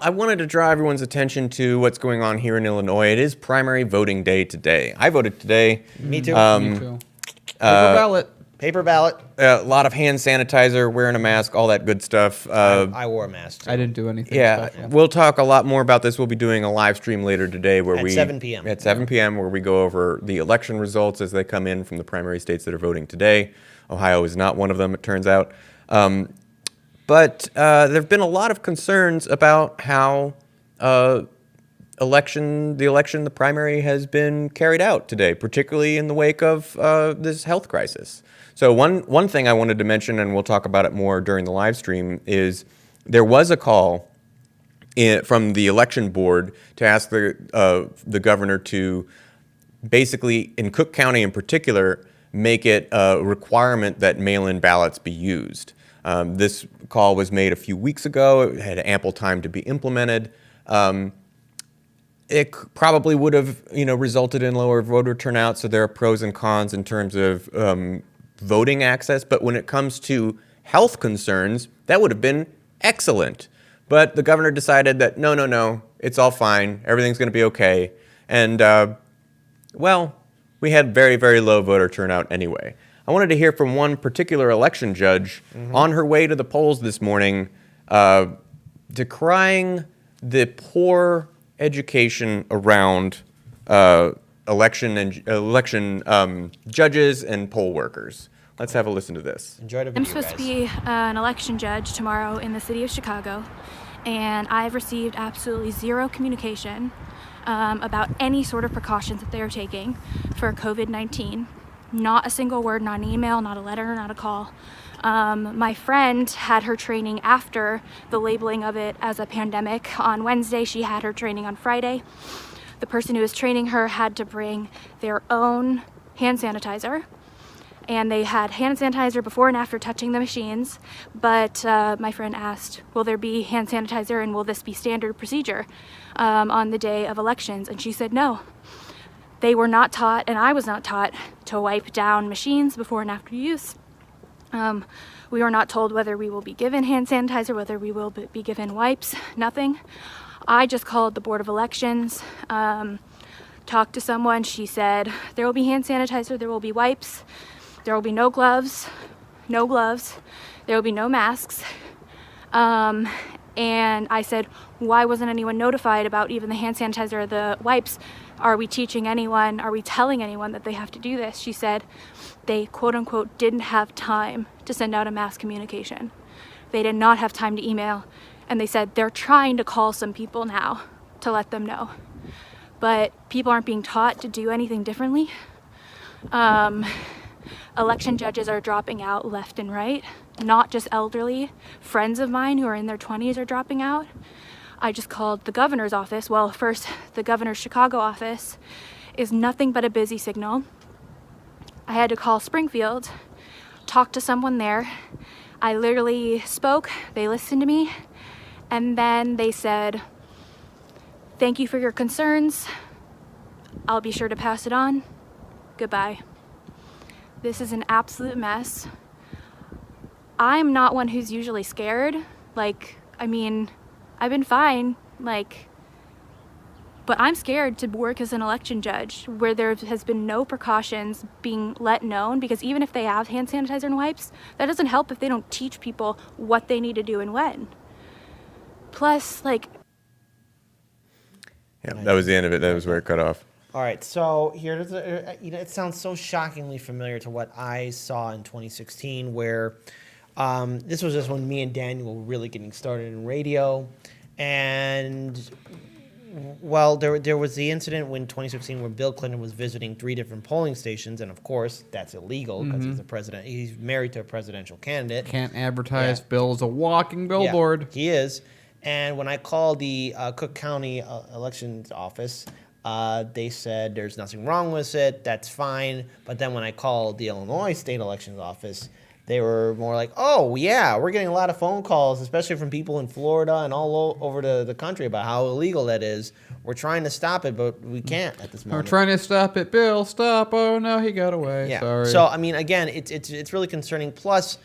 I wanted to draw everyone's attention to what's going on here in Illinois. It is primary voting day today. I voted today. Me too. Me too. Paper ballot. Paper ballot. A lot of hand sanitizer, wearing a mask, all that good stuff. I wore a mask. Too. I didn't do anything Yeah, special. we'll talk a lot more about this. We'll be doing a live stream later today where At 7 p.m. At 7 p.m. where we go over the election results as they come in from the primary states that are voting today. Ohio is not one of them, it turns out. But there have been a lot of concerns about how the primary has been carried out today, particularly in the wake of this health crisis. So one thing I wanted to mention, and we'll talk about it more during the live stream, is there was a call from the election board to ask the governor to basically, in Cook County in particular, make it a requirement that mail-in ballots be used. This call was made a few weeks ago. It had ample time to be implemented. It probably would have, resulted in lower voter turnout. So there are pros and cons in terms of voting access. But when it comes to health concerns, that would have been excellent. But the governor decided that no, it's all fine. Everything's going to be okay. And we had very, very low voter turnout anyway. I wanted to hear from one particular election judge on her way to the polls this morning, decrying the poor education around election judges and poll workers. Let's have a listen to this. Enjoy the video, I'm supposed to be an election judge tomorrow in the city of Chicago, and I've received absolutely zero communication about any sort of precautions that they are taking for COVID-19. Not a single word, not an email, not a letter, not a call. My friend had her training after the labeling of it as a pandemic on Wednesday. She had her training on Friday. The person who was training her had to bring their own hand sanitizer, and they had hand sanitizer before and after touching the machines. But my friend asked, will there be hand sanitizer and will this be standard procedure on the day of elections? And she said no. They were not taught, and I was not taught, to wipe down machines before and after use. We were not told whether we will be given hand sanitizer, whether we will be given wipes, nothing. I just called the Board of Elections, talked to someone. She said, there will be hand sanitizer, there will be wipes, there will be no gloves, there will be no masks. And I said, why wasn't anyone notified about even the hand sanitizer or the wipes? Are we teaching anyone? Are we telling anyone that they have to do this? She said they, quote unquote, didn't have time to send out a mass communication. They did not have time to email. And they said they're trying to call some people now to let them know. But people aren't being taught to do anything differently. Election judges are dropping out left and right, not just elderly. Friends of mine who are in their 20s are dropping out. I just called the governor's office. Well, first, the governor's Chicago office is nothing but a busy signal. I had to call Springfield, talk to someone there. I literally spoke, they listened to me, and then they said, thank you for your concerns. I'll be sure to pass it on. Goodbye. This is an absolute mess. I'm not one who's usually scared. I've been fine, but I'm scared to work as an election judge where there has been no precautions being let known, because even if they have hand sanitizer and wipes, that doesn't help if they don't teach people what they need to do and when. Plus, Yeah, that was the end of it. That was where it cut off. All right, so here's it sounds so shockingly familiar to what I saw in 2016, where this was just when me and Daniel were really getting started in radio. And, well, there was the incident in 2016 where Bill Clinton was visiting 3 different polling stations, and of course that's illegal because he's the president. He's married to a presidential candidate. Can't advertise. Bill is a walking billboard. Yeah, he is. And when I called the Cook County elections office, they said there's nothing wrong with it, that's fine. But then when I called the Illinois State Elections Office, they were more like, oh, yeah, we're getting a lot of phone calls, especially from people in Florida and all over the country about how illegal that is. We're trying to stop it, but we can't at this moment. We're trying to stop it. Bill, stop. Oh, no, he got away. Yeah. Sorry. So, I mean, again, it's really concerning. Plus,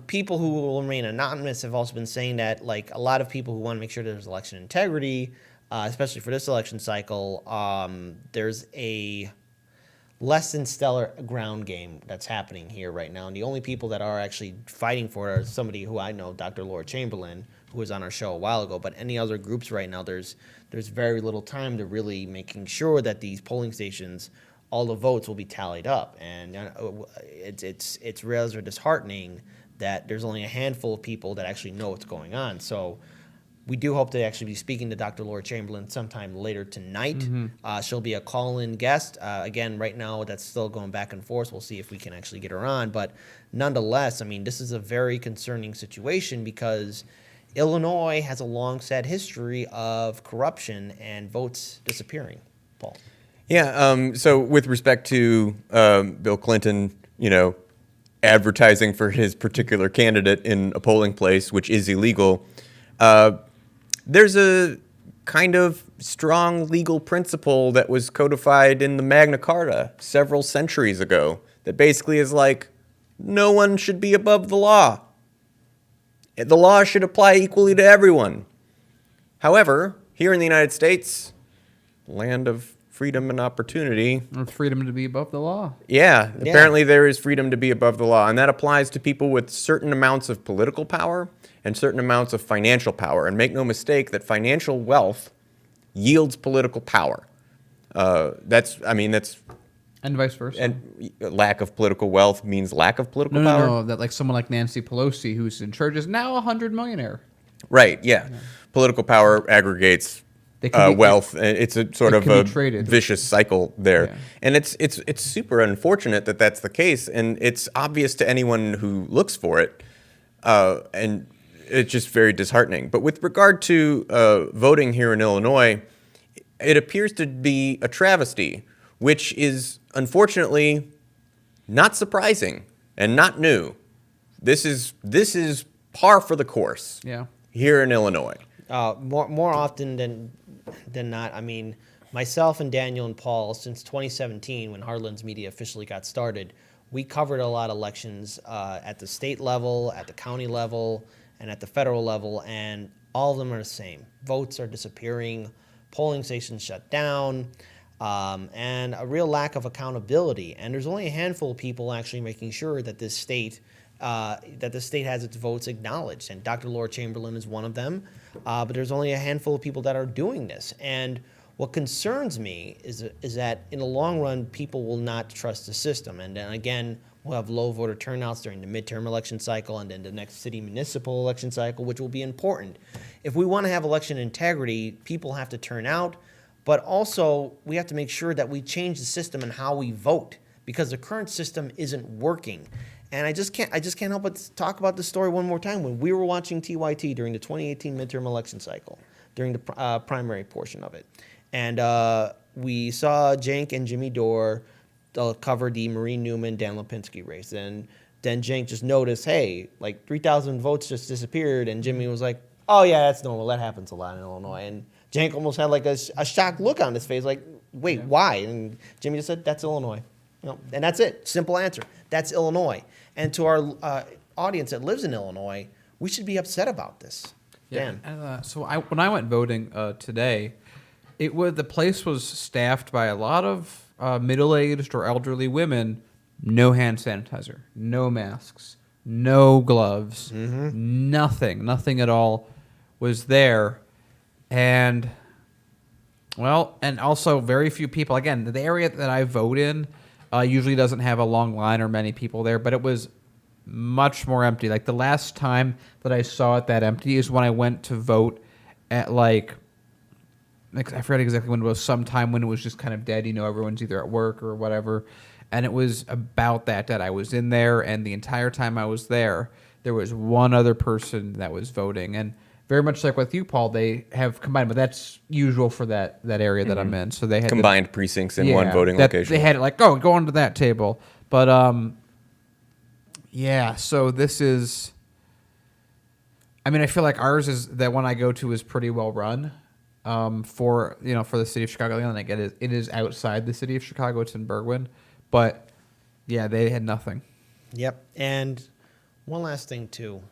People who will remain anonymous have also been saying that, like, a lot of people who want to make sure there's election integrity, especially for this election cycle, there's a less than stellar ground game that's happening here right now. And the only people that are actually fighting for it are somebody who I know, Dr. Laura Chamberlain, who was on our show a while ago. But any other groups right now, there's very little time to really making sure that these polling stations, all the votes will be tallied up. And it's rather disheartening that there's only a handful of people that actually know what's going on. So we do hope to actually be speaking to Dr. Laura Chamberlain sometime later tonight. She'll be a call-in guest. Again, right now that's still going back and forth. We'll see if we can actually get her on. But nonetheless, I mean, this is a very concerning situation because Illinois has a long, sad history of corruption and votes disappearing. Paul. Yeah. So with respect to Bill Clinton, advertising for his particular candidate in a polling place, which is illegal, there's a kind of strong legal principle that was codified in the Magna Carta several centuries ago that basically is like, no one should be above the law. The law should apply equally to everyone. However, here in the United States, land of freedom and opportunity. Or freedom to be above the law. Yeah, apparently there is freedom to be above the law, and that applies to people with certain amounts of political power and certain amounts of financial power. And make no mistake that financial wealth yields political power. That's And vice versa. and lack of political wealth means lack of political no, power. no, that like someone like Nancy Pelosi, who's in charge, is now 100 millionaire. Right, yeah. Political power aggregates They can be- wealth. It's a sort it of can be a traded. vicious cycle there. Yeah. And it's super unfortunate that that's the case. And it's obvious to anyone who looks for it. And it's just very disheartening. But with regard to voting here in Illinois, it appears to be a travesty, which is unfortunately not surprising and not new. This is par for the course. Yeah. Here in Illinois. More often than not, I mean, myself and Daniel and Paul, since 2017, when Heartlands Media officially got started, we covered a lot of elections at the state level, at the county level, and at the federal level, and all of them are the same. Votes are disappearing, polling stations shut down, and a real lack of accountability. And there's only a handful of people actually making sure that this state has its votes acknowledged, and Dr. Laura Chamberlain is one of them. But there's only a handful of people that are doing this. And what concerns me is that in the long run, people will not trust the system. And then again, we'll have low voter turnouts during the midterm election cycle and then the next city municipal election cycle, which will be important. If we want to have election integrity, people have to turn out, but also we have to make sure that we change the system and how we vote, because the current system isn't working. And I just can't help but talk about the story one more time. When we were watching TYT during the 2018 midterm election cycle, during the primary portion of it, and we saw Cenk and Jimmy Dore cover the Maureen Newman, Dan Lipinski race. And then Cenk just noticed, hey, like 3,000 votes just disappeared. And Jimmy was like, oh, yeah, that's normal. That happens a lot in Illinois. And Cenk almost had like a shocked look on his face, like, wait, why? And Jimmy just said, that's Illinois. And that's it. Simple answer. That's Illinois. And to our audience that lives in Illinois, we should be upset about this. Dan. And, so when I went voting today, the place was staffed by a lot of middle-aged or elderly women. No hand sanitizer, no masks, no gloves, nothing at all was there, and also very few people. Again, the area that I vote in usually doesn't have a long line or many people there, but it was much more empty. Like the last time that I saw it that empty is when I went to vote at I forget exactly when it was, sometime when it was just kind of dead, everyone's either at work or whatever. And it was about that I was in there, and the entire time I was there was one other person that was voting. And very much like with you, Paul, they have combined, but that's usual for that area that I'm in. So they had Combined precincts in one voting location. They had it go onto that table. But so this is, I feel like ours is, that one I go to is pretty well run. For the city of Chicago, and like it is outside the city of Chicago. It's in Berwyn, but yeah, they had nothing. Yep. And One last thing too,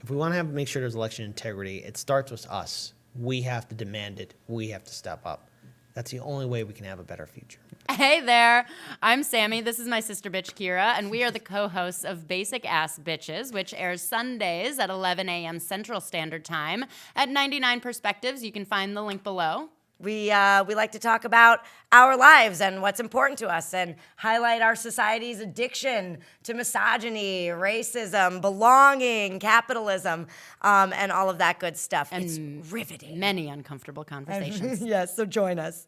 if we want to make sure there's election integrity, it starts with us. We have to demand it. We have to step up. That's the only way we can have a better future. Hey there, I'm Sammy. This is my sister bitch Kira, and we are the co-hosts of Basic Ass Bitches, which airs Sundays at 11 a.m. Central Standard Time at 99 Perspectives. You can find the link below. We like to talk about our lives and what's important to us and highlight our society's addiction to misogyny, racism, belonging, capitalism, and all of that good stuff. It's riveting. Many uncomfortable conversations. Yes, so join us.